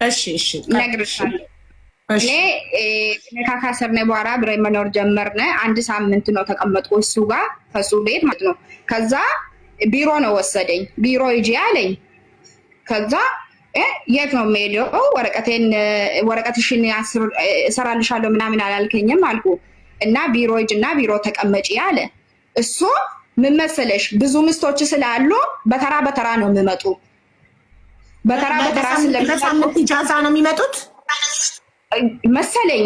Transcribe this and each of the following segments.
እሺ ነግርሻለሁ። እኔ ነካካሰር ነው በኋላ አብረን መኖር ጀመርነ። አንድ ሳምንት ነው ተቀመጥኩ እሱ ጋር ከሱ ቤት ማለት ነው። ከዛ ቢሮ ነው ወሰደኝ። ቢሮ ሂጂ አለኝ። ከዛ የት ነው የምሄደው? ወረቀትሽን እሰራልሻለሁ ምናምን አላልከኝም አልኩ እና ቢሮ ሂጂና ቢሮ ተቀመጪ አለ። እሱ ምን መሰለሽ ብዙ ምስቶች ስላሉ በተራ በተራ ነው የሚመጡ። በተራ ስለሚመጡ ኢጃዛ ነው የሚመጡት መሰለኝ።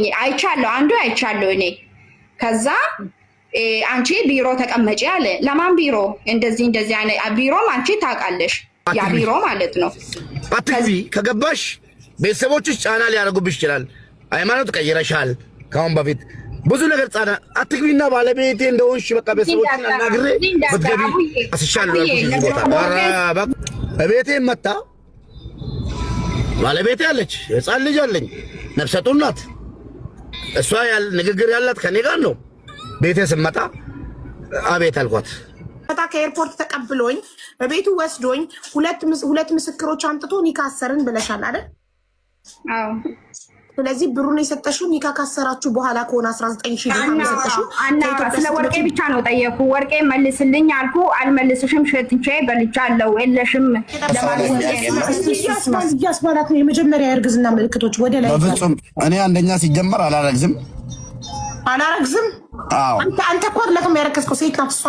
አንዱ አይቻለሁ እኔ። ከዛ አንቺ ቢሮ ተቀመጪ አለ። ለማን ቢሮ? እንደዚህ አይነት ቢሮም አንቺ ታውቃለሽ፣ ያ ቢሮ ማለት ነው። አትግቢ። ከገባሽ ቤተሰቦችሽ ጫና ሊያደርጉብሽ ይችላል። ሃይማኖት ቀይረሻል ከአሁን በፊት ብዙ ነገር ጻና። አትግቢና ባለቤቴ እንደሆንሽ በቃ ቤተሰቦችን አናግሬ ብትገቢ አስሻለሁ ያልኩሽ ቦታ ቤቴ መጣ። ባለቤቴ አለች፣ ህፃን ልጅ አለኝ፣ ነፍሰ ጡር ናት። እሷ ንግግር ያላት ከኔ ጋር ነው። ቤቴ ስመጣ አቤት አልኳት። ከኤርፖርት ተቀብሎኝ በቤቱ ወስዶኝ ሁለት ምስክሮች አምጥቶ ኒካ አሰርን ብለሻል አይደል? አዎ። ስለዚህ ብሩን የሰጠሽው ኒካ ካሰራችሁ በኋላ ከሆነ 19000 ድርሃም የሰጠሽው ስለ ወርቄ ብቻ ነው ጠየኩ። ወርቄ መልስልኝ አልኩ። አልመልስሽም፣ ሸጥቼ በልቻለሁ፣ የለሽም እያስባላት ነው። የመጀመሪያ የእርግዝና ምልክቶች ወደ ላይ በፍጹም እኔ አንደኛ ሲጀመር አላረግዝም። አዎ አንተ እኮ አይደለም ያረከስከው ሴት ናት እሷ